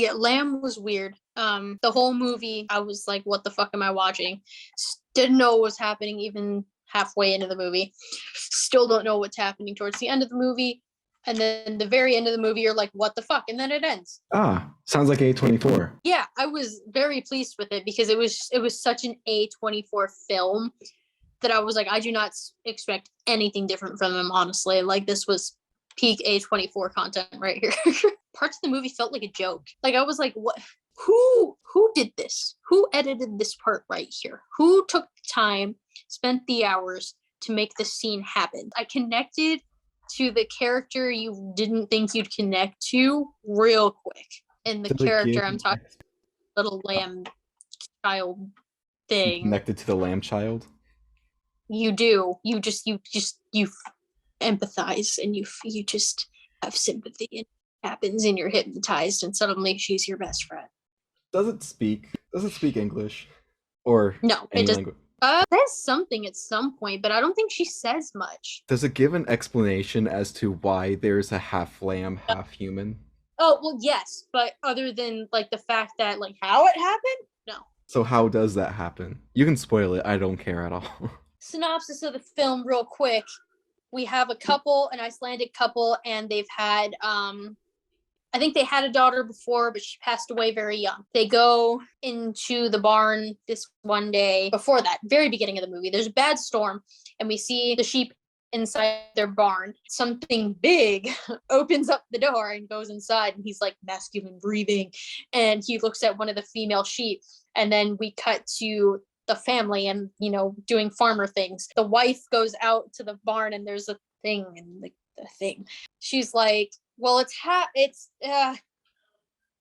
Yeah, Lamb was weird. The whole movie, I was like, what the fuck am I watching? Didn't know what was happening even halfway into the movie. Still don't know what's happening towards the end of the movie. And then the very end of the movie, you're like, what the fuck? And then it ends. Sounds like A24. Yeah, I was very pleased with it because it was such an A24 film that I was like, I do not expect anything different from them, honestly. Like, this was peak A24 content right here. Parts of the movie felt like a joke. Like, I was like, what? Who did this? Who edited this part right here? Who took the time, spent the hours to make this scene happen? I connected to the character you didn't think you'd connect to real quick. And the character I'm talking about, little lamb child thing. Connected to the lamb child? You do. You empathize and you just have sympathy, and it happens and you're hypnotized and suddenly she's your best friend. Does it speak English? Or no, any it does. language? Says something at some point, but I don't think she says much. Does it give an explanation as to why there's a half lamb, half human? Oh, well, yes, but other than like the fact that like how it happened, no. So how does that happen? You can spoil it. I don't care at all. Synopsis of the film real quick. We have a couple, an Icelandic couple, and they've had I think they had a daughter before, but she passed away very young. They go into the barn this one day. Before that, very beginning of the movie, there's a bad storm, and we see the sheep inside their barn. Something big opens up the door and goes inside, and he's like masculine breathing, and he looks at one of the female sheep, and then we cut to the family and, you know, doing farmer things. The wife goes out to the barn, and there's a thing, and the thing. She's like, well, it's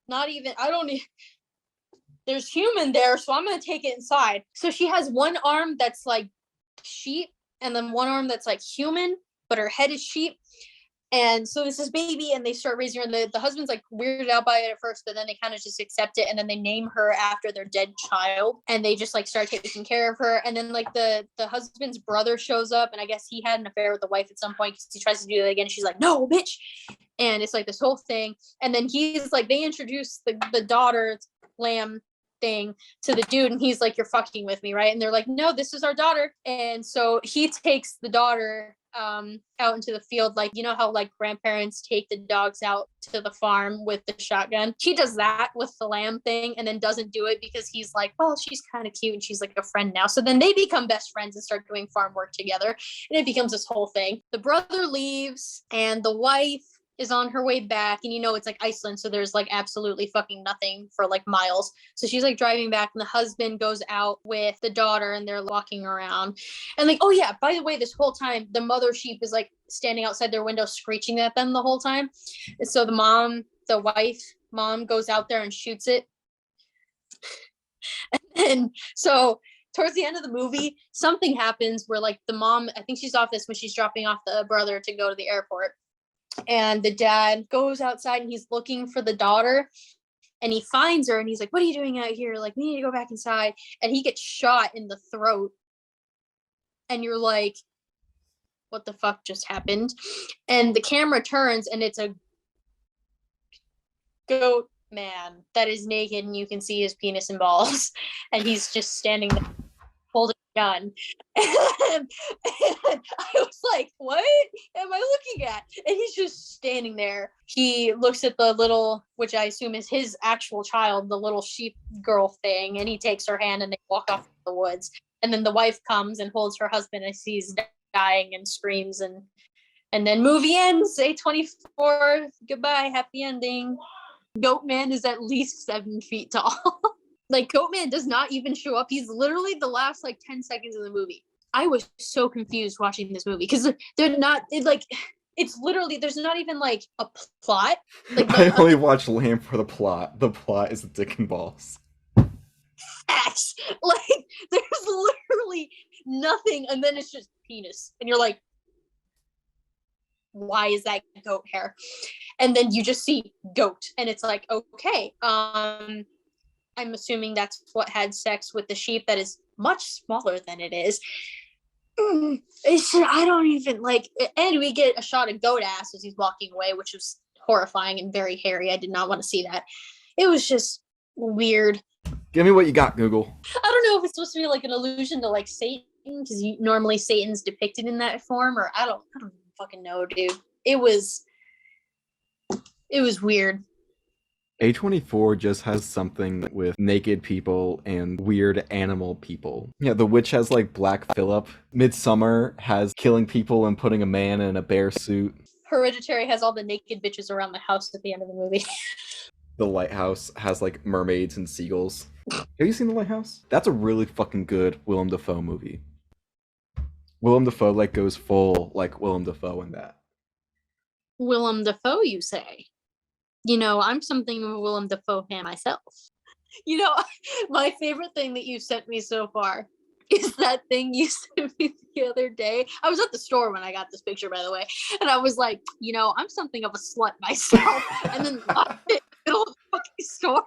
not even, there's human there, so I'm gonna take it inside. So she has one arm that's like sheep, and then one arm that's like human, but her head is sheep. And so this is baby, and they start raising her, and the husband's like weirded out by it at first, but then they kind of just accept it, and then they name her after their dead child, and they just like start taking care of her. And then like the husband's brother shows up, and I guess he had an affair with the wife at some point because he tries to do it again. She's like, no, bitch. And it's like this whole thing. And then he's like, they introduce the daughter lamb thing to the dude, and he's like, you're fucking with me, right? And they're like, no, this is our daughter. And so he takes the daughter out into the field, like, you know how like grandparents take the dogs out to the farm with the shotgun. He does that with the lamb thing, and then doesn't do it because he's like, well, she's kind of cute and she's like a friend now. So then they become best friends and start doing farm work together, and it becomes this whole thing. The brother leaves, and the wife is on her way back, and you know it's like Iceland, so there's like absolutely fucking nothing for like miles. So she's like driving back, and the husband goes out with the daughter, and they're walking around. And like, oh yeah, by the way, this whole time the mother sheep is like standing outside their window screeching at them the whole time. And so the wife mom goes out there and shoots it. And so towards the end of the movie, something happens where like the mom, I think she's off this when she's dropping off the brother to go to the airport. And the dad goes outside and he's looking for the daughter, and he finds her, and he's like, what are you doing out here? Like, we need to go back inside. And he gets shot in the throat. And you're like, what the fuck just happened? And the camera turns, and it's a goat man that is naked, and you can see his penis and balls. And he's just standing there holding a gun. And I was like, what am I looking at? And he's just standing there. He looks at the little, which I assume is his actual child, the little sheep girl thing, and he takes her hand, and they walk off in the woods. And then the wife comes and holds her husband as he's dying and screams, and then movie ends. A24, goodbye, happy ending. Goatman is at least 7 feet tall. Like, Goatman does not even show up. He's literally the last like 10 seconds of the movie. I was so confused watching this movie because they're not, it's literally, there's not even like a plot. Like, I only watched Lamb for the plot. The plot is the dick and balls. Facts. Like, there's literally nothing, and then it's just penis. And you're like, why is that goat hair? And then you just see goat, and it's like, okay, I'm assuming that's what had sex with the sheep that is much smaller than it is. I don't even like, and we get a shot of goat ass as he's walking away, which was horrifying and very hairy. I did not want to see that. It was just weird. Give me what you got, Google. I don't know if it's supposed to be like an allusion to like Satan, because normally Satan's depicted in that form, or I don't fucking know, dude. It was weird. A24 just has something with naked people and weird animal people. Yeah, The Witch has like Black Phillip. Midsummer has killing people and putting a man in a bear suit. Hereditary has all the naked bitches around the house at the end of the movie. The Lighthouse has like mermaids and seagulls. Have you seen The Lighthouse? That's a really fucking good Willem Dafoe movie. Willem Dafoe like goes full like Willem Dafoe in that. Willem Dafoe, you say? You know, I'm something of a Willem Dafoe fan myself. You know, my favorite thing that you sent me so far is that thing you sent me the other day. I was at the store when I got this picture, by the way, and I was like, you know, I'm something of a slut myself. And then in the middle of the fucking store.